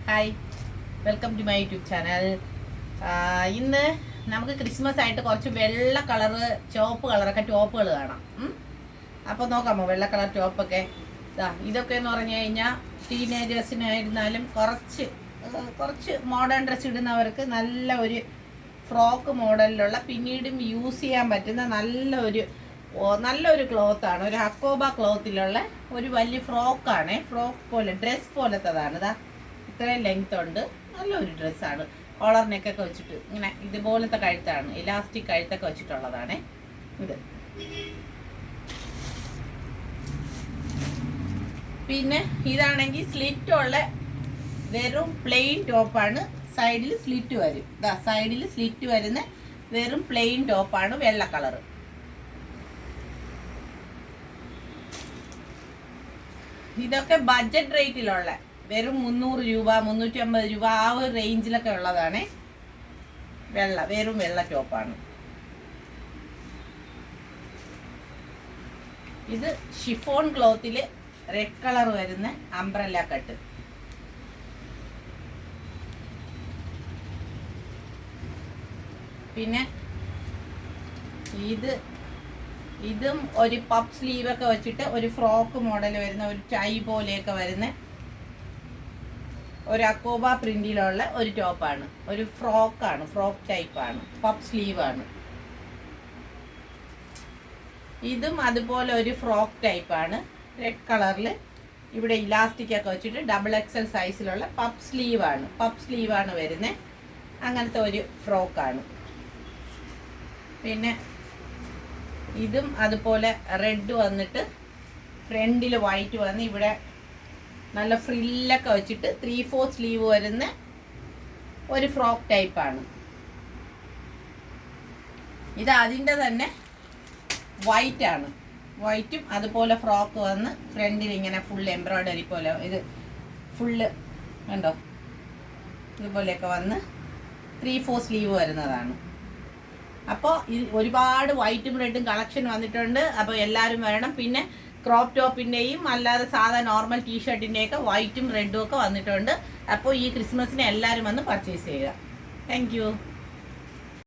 Hi, welcome to my YouTube channel. ഇന്ന് നമുക്ക് Christmas ആയിട്ട് കുറച്ച് വെള്ള കളറ് ചുവപ്പ് കളറൊക്കെ ടോപ്പുകൾ കാണാം. അപ്പോൾ നോക്കാമോ വെള്ള കളർ ടോപ്പൊക്കെ? ഇതൊക്കെ എന്ന് പറഞ്ഞു കഴിഞ്ഞാൽ ടീനേജേഴ്സിനായിരുന്നാലും കുറച്ച് മോഡേൺ ഡ്രസ്സ് ഇടുന്നവർക്ക് നല്ല ഒരു ഫ്രോക്ക് മോഡലിലുള്ള പിന്നീടും യൂസ് ചെയ്യാൻ പറ്റുന്ന നല്ലൊരു ക്ലോത്താണ്. ഒരു അക്കോബ ക്ലോത്തിലുള്ള ഒരു വലിയ ഫ്രോക്കാണ്. ഫ്രോക്ക് പോലെ ഡ്രസ് പോലത്തതാണ്. ഇത്രയും ലെങ്ത് ഉണ്ട്. നല്ലൊരു ഡ്രസ്സാണ്. കോളർ നെക്കൊക്കെ വെച്ചിട്ട് ഇങ്ങനെ ഇതുപോലത്തെ കഴുത്താണ്, ഇലാസ്റ്റിക് കഴുത്തൊക്കെ വെച്ചിട്ടുള്ളതാണ് ഇത്. പിന്നെ ഇതാണെങ്കിൽ സ്ലിറ്റ് ഉള്ള വെറും പ്ലെയിൻ ടോപ്പാണ്. സൈഡിൽ സ്ലിറ്റ് വരും. സൈഡിൽ സ്ലിറ്റ് വരുന്ന വെറും പ്ലെയിൻ ടോപ്പാണ്, വെള്ള കളറ്. ഇതൊക്കെ ബഡ്ജറ്റ് റേറ്റിലുള്ള വെറും 300 രൂപ 350 രൂപ ആ ഒരു റേഞ്ചിലൊക്കെ ഉള്ളതാണ്. വെറും വെള്ള ടോപ്പാണ്. ഇത് ഷിഫോൺ ക്ലോത്തിൽ റെഡ് കളർ വരുന്ന അംബ്രല്ല കട്ട്. പിന്നെ ഇതും ഒരു പഫ് സ്ലീവൊക്കെ വെച്ചിട്ട് ഒരു ഫ്രോക്ക് മോഡൽ വരുന്ന ഒരു ടൈ പോലെയൊക്കെ വരുന്ന ഒരു അക്കോബ പ്രിന്റിലുള്ള ഒരു ടോപ്പാണ്. ഒരു ഫ്രോക്കാണ്, ഫ്രോക്ക് ടൈപ്പാണ്, പഫ് സ്ലീവാണ്. ഇതും അതുപോലെ ഒരു ഫ്രോക്ക് ടൈപ്പാണ്, റെഡ് കളറിൽ. ഇവിടെ ഇലാസ്റ്റിക് ഒക്കെ വെച്ചിട്ട് XXL സൈസിലുള്ള പഫ് സ്ലീവാണ് വരുന്നത്. അങ്ങനത്തെ ഒരു ഫ്രോക്കാണ്. പിന്നെ ഇതും അതുപോലെ റെഡ് വന്നിട്ട് ഫ്രണ്ടിൽ വൈറ്റ് വന്ന് ഇവിടെ നല്ല ഫ്രില്ലൊക്കെ വെച്ചിട്ട് 3/4 സ്ലീവ് വരുന്ന ഒരു ഫ്രോക്ക് ടൈപ്പാണ്. ഇത് അതിൻ്റെ തന്നെ വൈറ്റാണ്. വൈറ്റും അതുപോലെ ഫ്രോക്ക് വന്ന് ഫ്രണ്ടിൽ ഇങ്ങനെ ഫുൾ എംബ്രോയ്ഡറി പോലെ ഇത് ഫുള്ള് കണ്ടോ, ഇതുപോലെയൊക്കെ വന്ന് 3/4 സ്ലീവ് വരുന്നതാണ്. അപ്പോൾ ഒരുപാട് വൈറ്റും റെഡും കളക്ഷൻ വന്നിട്ടുണ്ട്. അപ്പോൾ എല്ലാവരും വരണം. പിന്നെ ക്രോപ്പ് ടോപ്പിൻ്റെയും അല്ലാതെ സാധാ നോർമൽ ടീഷർട്ടിൻ്റെയൊക്കെ വൈറ്റും റെഡും ഒക്കെ വന്നിട്ടുണ്ട്. അപ്പോൾ ഈ ക്രിസ്മസിന് എല്ലാവരും വന്ന് പർച്ചേസ് ചെയ്യുക. താങ്ക്